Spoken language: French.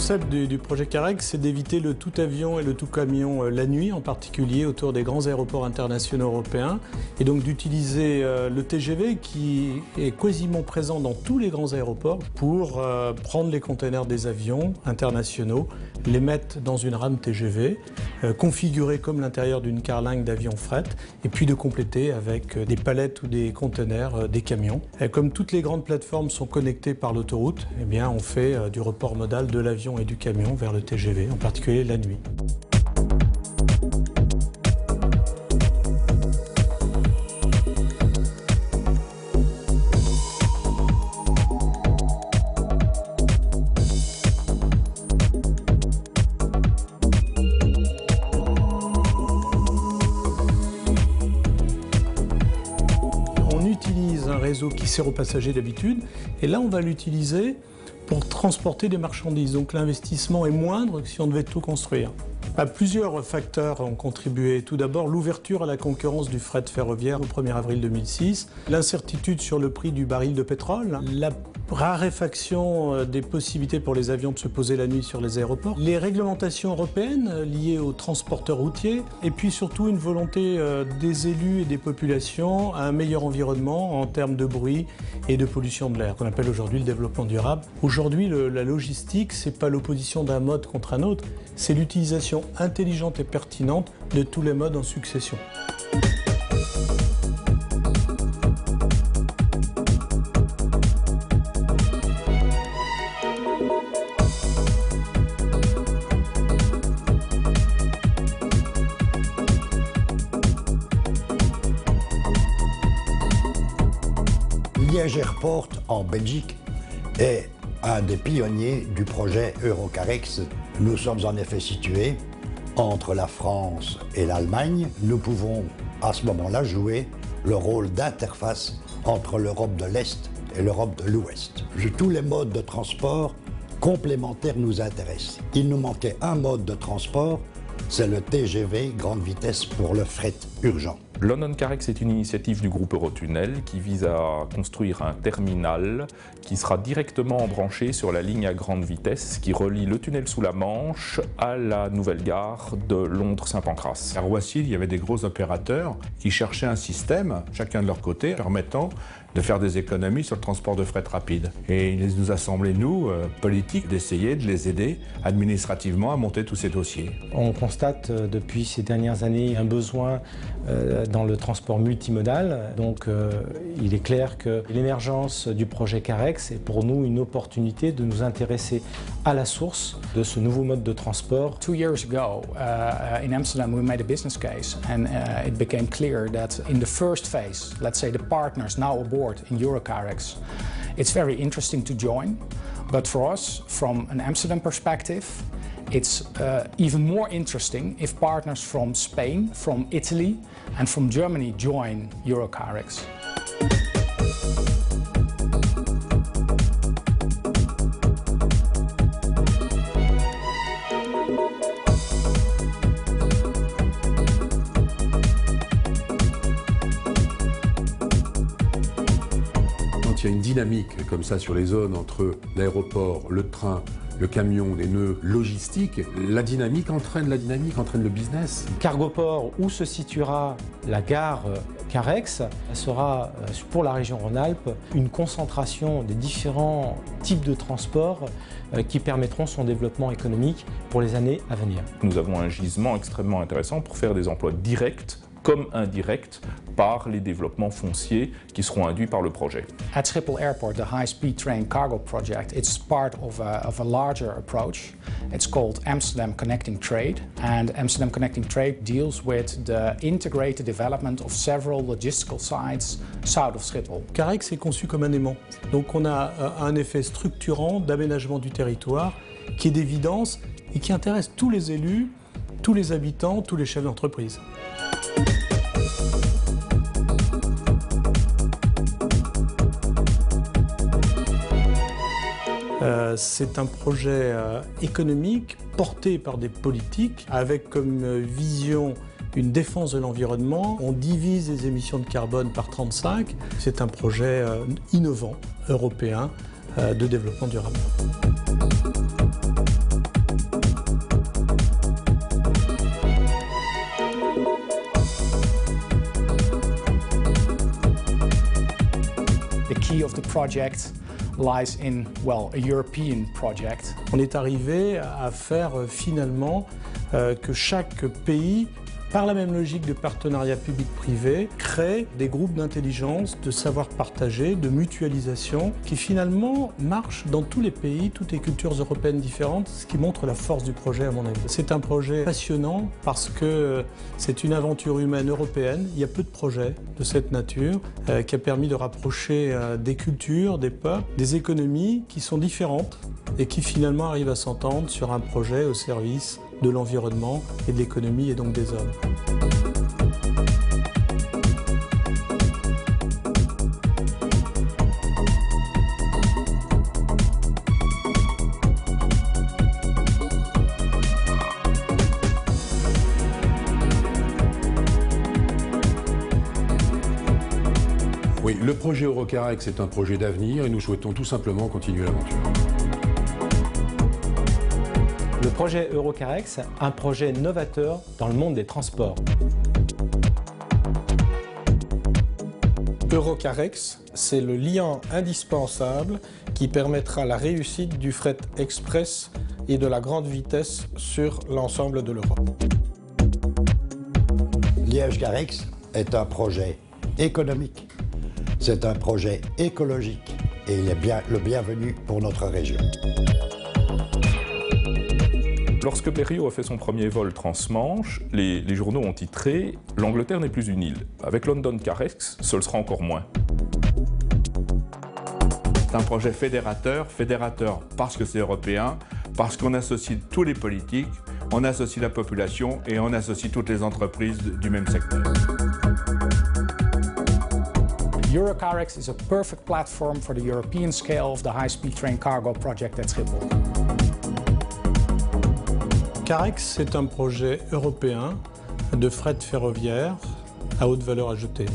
concept du projet Carex, c'est d'éviter le tout avion et le tout camion la nuit, en particulier autour des grands aéroports internationaux européens, et donc d'utiliser le TGV qui est quasiment présent dans tous les grands aéroports pour prendre les containers des avions internationaux, les mettre dans une rame TGV, configurée comme l'intérieur d'une carlingue d'avion fret, et puis de compléter avec des palettes ou des containers des camions. Et comme toutes les grandes plateformes sont connectées par l'autoroute, eh bien on fait du report modal de l'avion et du camion vers le TGV, en particulier la nuit. On utilise un réseau qui sert aux passagers d'habitude, et là on va l'utiliser pour transporter des marchandises. Donc l'investissement est moindre que si on devait tout construire. Plusieurs facteurs ont contribué. Tout d'abord, l'ouverture à la concurrence du fret ferroviaire au 1er avril 2006, l'incertitude sur le prix du baril de pétrole, la raréfaction des possibilités pour les avions de se poser la nuit sur les aéroports, les réglementations européennes liées aux transporteurs routiers, et puis surtout une volonté des élus et des populations à un meilleur environnement en termes de bruit et de pollution de l'air, qu'on appelle aujourd'hui le développement durable. Aujourd'hui, la logistique, c'est pas l'opposition d'un mode contre un autre, c'est l'utilisation intelligente et pertinente de tous les modes en succession. Liège Airport en Belgique est un des pionniers du projet Eurocarex. Nous sommes en effet situés entre la France et l'Allemagne. Nous pouvons à ce moment-là jouer le rôle d'interface entre l'Europe de l'Est et l'Europe de l'Ouest. Tous les modes de transport complémentaires nous intéressent. Il nous manquait un mode de transport, c'est le TGV grande vitesse pour le fret urgent. London Carex est une initiative du groupe Eurotunnel qui vise à construire un terminal qui sera directement branché sur la ligne à grande vitesse qui relie le tunnel sous la Manche à la nouvelle gare de Londres-Saint-Pancras. À Roissy, il y avait des gros opérateurs qui cherchaient un système, chacun de leur côté, permettant de faire des économies sur le transport de fret rapide. Et il nous a semblé, nous, politiques, d'essayer de les aider administrativement à monter tous ces dossiers. On constate depuis ces dernières années un besoin dans le transport multimodal. Donc il est clair que l'émergence du projet Carex est pour nous une opportunité de nous intéresser à la source de ce nouveau mode de transport. 2 years ago, in Amsterdam, we made a business case, and it became clear that in the first phase, let's say the partners now aboard in Eurocarex, it's very interesting to join. But for us, from an Amsterdam perspective, it's even more interesting if partners from Spain, from Italy, and from Germany join Eurocarex. Il y a une dynamique comme ça sur les zones entre l'aéroport, le train, le camion, les nœuds logistiques. La dynamique entraîne le business. Cargoport, où se situera la gare Carex, sera pour la région Rhône-Alpes une concentration des différents types de transports qui permettront son développement économique pour les années à venir. Nous avons un gisement extrêmement intéressant pour faire des emplois directs comme indirects par les développements fonciers qui seront induits par le projet. At Schiphol Airport, the high-speed train cargo project, it's part of a larger approach. It's called Amsterdam Connecting Trade, and Amsterdam Connecting Trade deals with the integrated development of several logistical sites south of Schiphol. Carex est conçu comme un aimant, donc on a un effet structurant d'aménagement du territoire qui est d'évidence et qui intéresse tous les élus, tous les habitants, tous les chefs d'entreprise. C'est un projet économique porté par des politiques avec comme vision une défense de l'environnement. On divise les émissions de carbone par 35. C'est un projet innovant, européen, de développement durable. strategy of the project lies in, well, a European project. On est arrivé à faire finalement que chaque pays, par la même logique de partenariat public-privé, crée des groupes d'intelligence, de savoir partagé, de mutualisation, qui finalement marchent dans tous les pays, toutes les cultures européennes différentes, ce qui montre la force du projet à mon avis. C'est un projet passionnant parce que c'est une aventure humaine européenne. Il y a peu de projets de cette nature qui a permis de rapprocher des cultures, des peuples, des économies qui sont différentes et qui finalement arrivent à s'entendre sur un projet au service de l'environnement et de l'économie et donc des hommes. Oui, le projet Eurocarex est un projet d'avenir et nous souhaitons tout simplement continuer l'aventure. Le projet Eurocarex, un projet novateur dans le monde des transports. Eurocarex, c'est le lien indispensable qui permettra la réussite du fret express et de la grande vitesse sur l'ensemble de l'Europe. Liège-Carex est un projet économique, c'est un projet écologique et il est bien le bienvenu pour notre région. Lorsque Blériot a fait son premier vol transmanche, les journaux ont titré « L'Angleterre n'est plus une île ». Avec London Carex, ce le sera encore moins. C'est un projet fédérateur parce que c'est européen, parce qu'on associe tous les politiques, on associe la population et on associe toutes les entreprises du même secteur. Eurocarex is a perfect platform for the European scale of the high-speed train cargo project at Schiphol. Carex, c'est un projet européen de fret ferroviaire à haute valeur ajoutée.